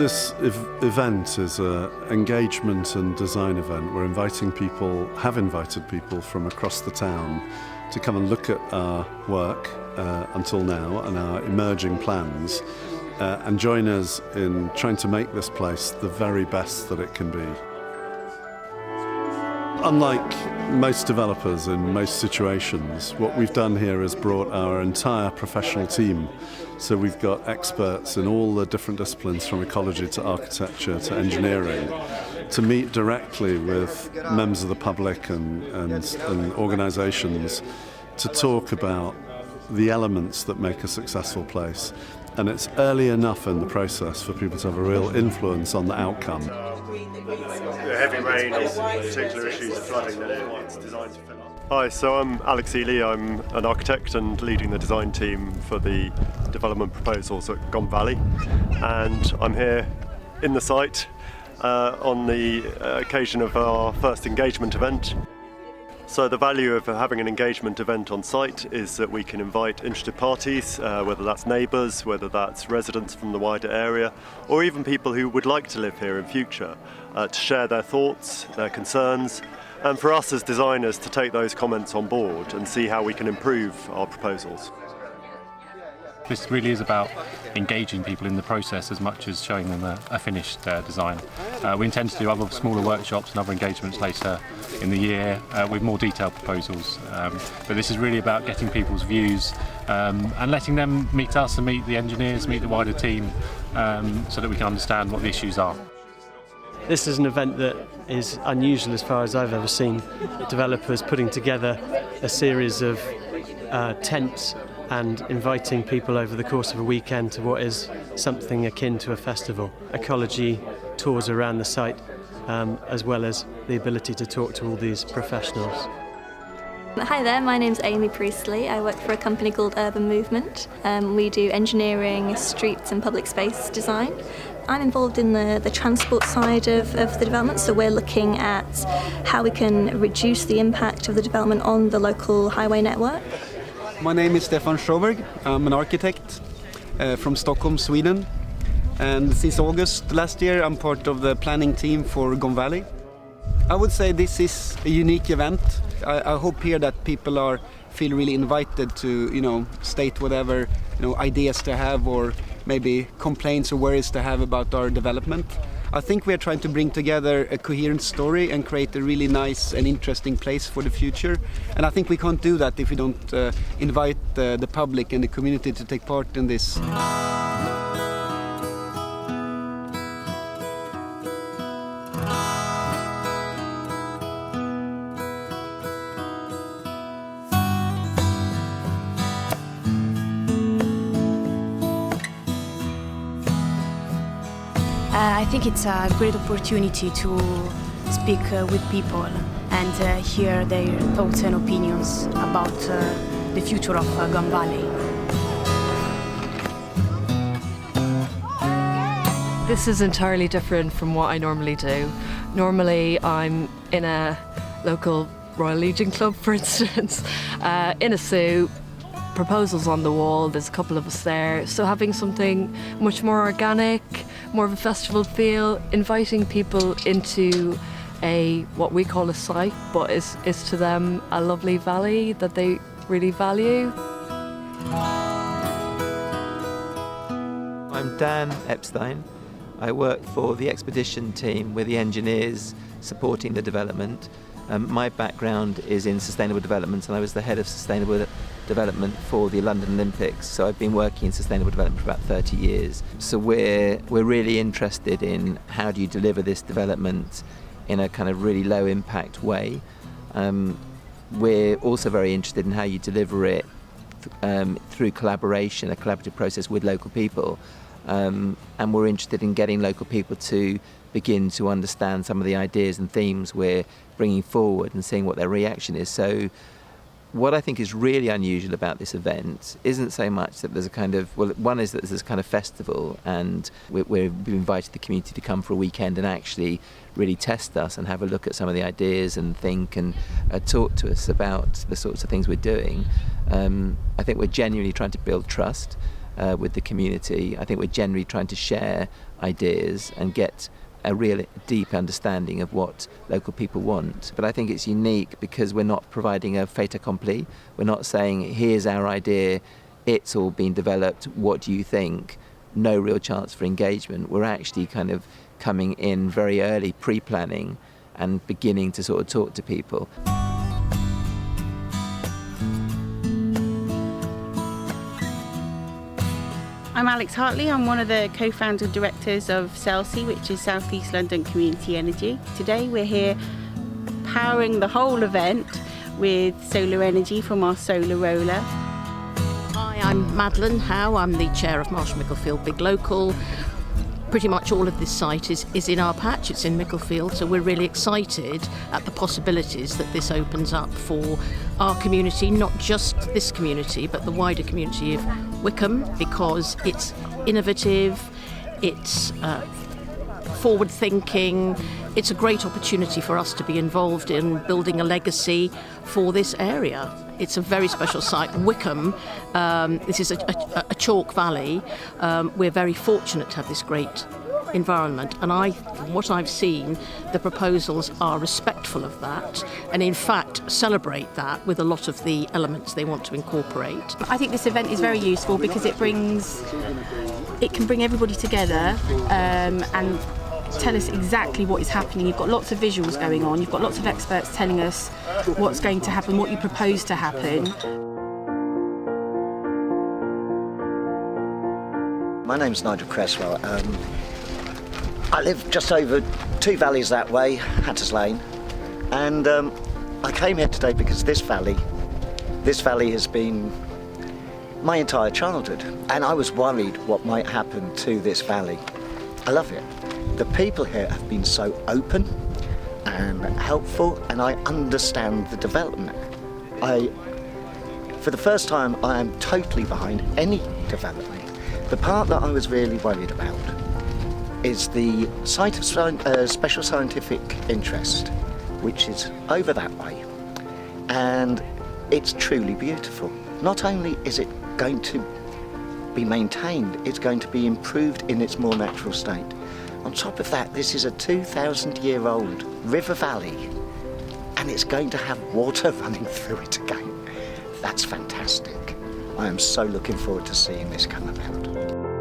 This event is an engagement and design event. We're have invited people from across the town to come and look at our work until now and our emerging plans and join us in trying to make this place the very best that it can be. Unlike most developers in most situations, what we've done here is brought our entire professional team. So we've got experts in all the different disciplines, from ecology to architecture to engineering, to meet directly with members of the public and organisations to talk about the elements that make a successful place. And it's early enough in the process for people to have a real influence on the outcome. The heavy rain or particular issues of flooding that it's designed to fill up. Hi, so I'm Alex Ely. I'm an architect and leading the design team for the development proposals at Gomm Valley, and I'm here in the site on the occasion of our first engagement event. So the value of having an engagement event on site is that we can invite interested parties, whether that's neighbours, whether that's residents from the wider area, or even people who would like to live here in future, to share their thoughts, their concerns, and for us as designers to take those comments on board and see how we can improve our proposals. This really is about engaging people in the process as much as showing them a finished design. We intend to do other smaller workshops and other engagements later in the year with more detailed proposals. But this is really about getting people's views and letting them meet us and meet the engineers, meet the wider team, so that we can understand what the issues are. This is an event that is unusual as far as I've ever seen. Developers putting together a series of tents and inviting people over the course of a weekend to what is something akin to a festival. Ecology tours around the site, as well as the ability to talk to all these professionals. Hi there, my name's Amy Priestley. I work for a company called Urban Movement. We do engineering, streets and public space design. I'm involved in the transport side of the development, so we're looking at how we can reduce the impact of the development on the local highway network. My name is Stefan Sjöberg. I'm an architect from Stockholm, Sweden. And since August last year, I'm part of the planning team for Gomm Valley. I would say this is a unique event. I hope here that people feel really invited to, state whatever, ideas they have or maybe complaints or worries they have about our development. I think we are trying to bring together a coherent story and create a really nice and interesting place for the future. And I think we can't do that if we don't invite the public and the community to take part in this. I think it's a great opportunity to speak with people and hear their thoughts and opinions about the future of Gomm Valley. This is entirely different from what I normally do. Normally I'm in a local Royal Legion club, for instance, in a suit, proposals on the wall, there's a couple of us there. So having something much more organic, more of a festival feel, inviting people into what we call a site, but is to them a lovely valley that they really value. I'm Dan Epstein. I work for the expedition team with the engineers supporting the development. My background is in sustainable development, and I was the head of sustainable development for the London Olympics. So I've been working in sustainable development for about 30 years. So we're really interested in how do you deliver this development in a kind of really low impact way. We're also very interested in how you deliver it through collaboration, a collaborative process with local people. And we're interested in getting local people to begin to understand some of the ideas and themes we're bringing forward and seeing what their reaction is. So what I think is really unusual about this event isn't so much that there's a kind of, well, one is that there's this kind of festival and we've invited the community to come for a weekend and actually really test us and have a look at some of the ideas and think and talk to us about the sorts of things we're doing. I think we're genuinely trying to build trust. with the community. I think we're generally trying to share ideas and get a real deep understanding of what local people want. But I think it's unique because we're not providing a fait accompli. We're not saying, here's our idea, it's all been developed, what do you think? No real chance for engagement. We're actually kind of coming in very early, pre-planning, and beginning to sort of talk to people. I'm Alex Hartley. I'm one of the co-founder directors of SELSI, which is South East London Community Energy. Today we're here powering the whole event with solar energy from our solar roller. Hi, I'm Madeline Howe. I'm the chair of Marsh Micklefield Big Local. Pretty much all of this site is in our patch, it's in Micklefield, so we're really excited at the possibilities that this opens up for our community, not just this community, but the wider community of Wickham, because it's innovative, it's forward-thinking, it's a great opportunity for us to be involved in building a legacy for this area. It's a very special site. Wickham, this is a chalk valley. We're very fortunate to have this great environment, and from what I've seen, the proposals are respectful of that and in fact celebrate that with a lot of the elements they want to incorporate. I think this event is very useful because it can bring everybody together and tell us exactly what is happening. You've got lots of visuals going on, you've got lots of experts telling us what's going to happen, what you propose to happen. My name's Nigel Cresswell. I live just over 2 valleys that way, Hatters Lane, and I came here today because this valley has been my entire childhood, and I was worried what might happen to this valley. I love it. The people here have been so open and helpful, and I understand the development. For the first time, I am totally behind any development. The part that I was really worried about is the site of special scientific interest, which is over that way, and it's truly beautiful. Not only is it going to be maintained, it's going to be improved in its more natural state. On top of that, this is a 2,000-year-old river valley, and it's going to have water running through it again. That's fantastic. I am so looking forward to seeing this come about.